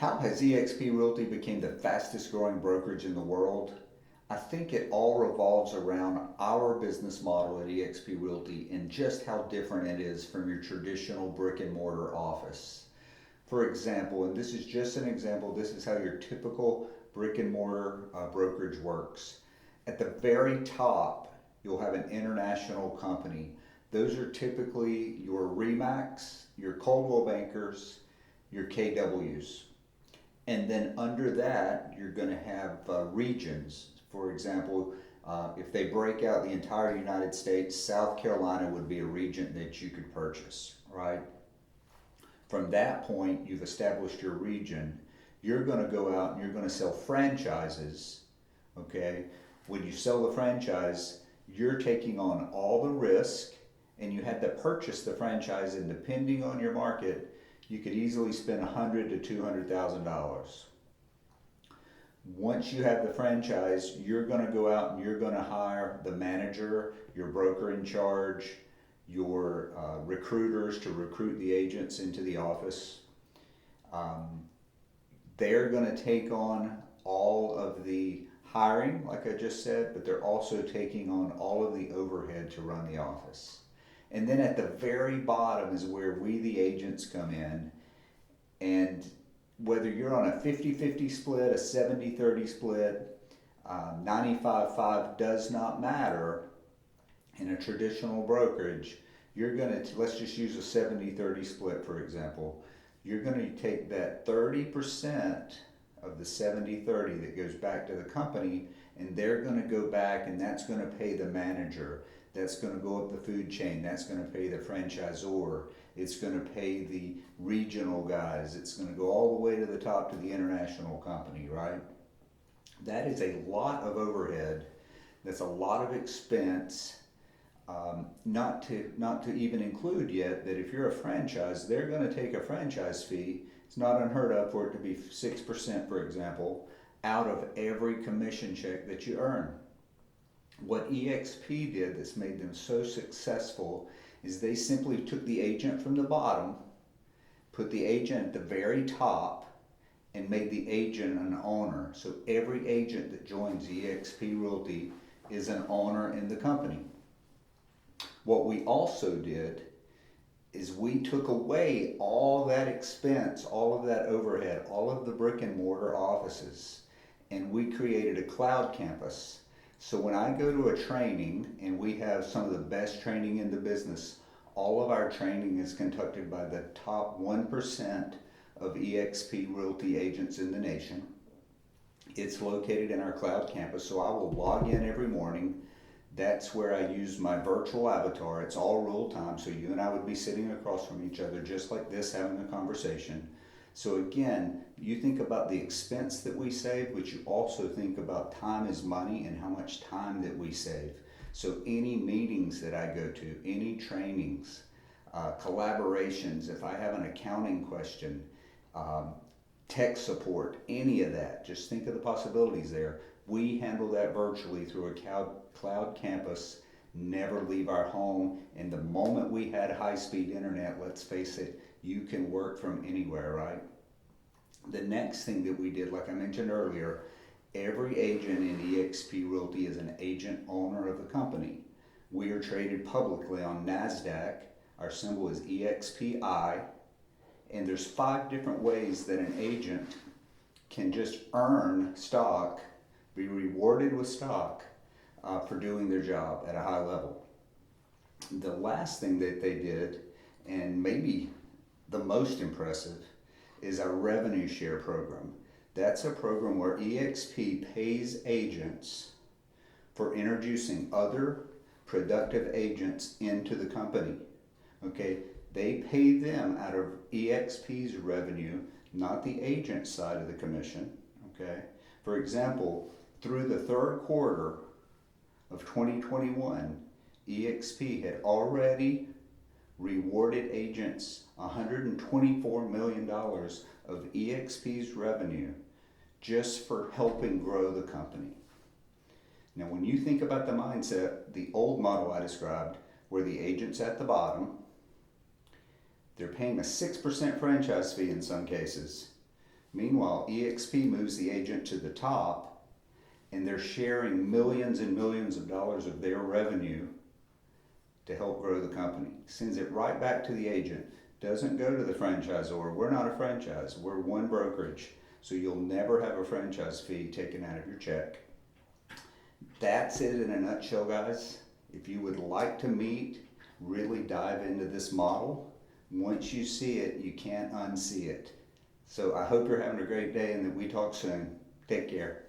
How has eXp Realty become the fastest growing brokerage in the world? I think it all revolves around our business model at eXp Realty and just how different it is from your traditional brick and mortar office. For example, and this is just an example, this is how your typical brick and mortar brokerage works. At the very top, you'll have an international company. Those are typically your REMAX, your Coldwell Bankers, your KWs. And then under that, you're going to have regions. For example, if they break out the entire United States, South Carolina would be a region that you could purchase, right? From that point, you've established your region. You're going to go out and you're going to sell franchises, okay? When you sell the franchise, you're taking on all the risk, and you had to purchase the franchise, and depending on your market, you could easily spend $100,000 to $200,000. Once you have the franchise, you're going to go out and you're going to hire the manager, your broker in charge, your recruiters to recruit the agents into the office. They're going to take on all of the hiring, like I just said, but they're also taking on all of the overhead to run the office. And then at the very bottom is where we, the agents, come in. And whether you're on a 50-50 split, a 70-30 split, 95-5 does not matter in a traditional brokerage. You're going to, let's just use a 70-30 split, for example. You're going to take that 30% of the 70-30 that goes back to the company, and they're going to go back, and that's going to pay the manager. That's going to go up the food chain. That's going to pay the franchisor. It's going to pay the regional guys. It's going to go all the way to the top to the international company, right? That is a lot of overhead. That's a lot of expense. Not to even include yet that if you're a franchise, they're going to take a franchise fee. It's not unheard of for it to be 6%, for example, out of every commission check that you earn. What eXp did that's made them so successful is they simply took the agent from the bottom, put the agent at the very top, and made the agent an owner. So every agent that joins eXp Realty is an owner in the company. What we also did is we took away all that expense, all of that overhead, all of the brick and mortar offices, and we created a cloud campus. So when I go to a training, and we have some of the best training in the business, all of our training is conducted by the top 1% of eXp Realty agents in the nation. It's located in our cloud campus, so I will log in every morning. That's where I use my virtual avatar. It's all real time, so you and I would be sitting across from each other just like this, having a conversation. So again, you think about the expense that we save, but you also think about time is money and how much time that we save. So any meetings that I go to, any trainings, collaborations, if I have an accounting question, tech support, any of that, just think of the possibilities there. We handle that virtually through a cloud campus, never leave our home. And the moment we had high-speed internet, let's face it, you can work from anywhere, right? The next thing that we did, like I mentioned earlier, every agent in eXp Realty is an agent owner of the company. We are traded publicly on NASDAQ. Our symbol is EXPI. And there's 5 different ways that an agent can just earn stock, be rewarded with stock for doing their job at a high level. The last thing that they did, and maybe the most impressive, is our revenue share program. That's a program where eXp pays agents for introducing other productive agents into the company. Okay, they pay them out of eXp's revenue, not the agent side of the commission. Okay, for example, through the third quarter of 2021, eXp had already rewarded agents $124 million of eXp's revenue just for helping grow the company. Now, when you think about the mindset, the old model I described, where the agent's at the bottom, they're paying a 6% franchise fee in some cases. Meanwhile, eXp moves the agent to the top, and they're sharing millions and millions of dollars of their revenue to help grow the company. Sends it right back to the agent. Doesn't go to the franchisor. We're not a franchise. We're one brokerage. So you'll never have a franchise fee taken out of your check. That's it in a nutshell, guys. If you would like to meet, really dive into this model. Once you see it, you can't unsee it. So I hope you're having a great day and that we talk soon. Take care.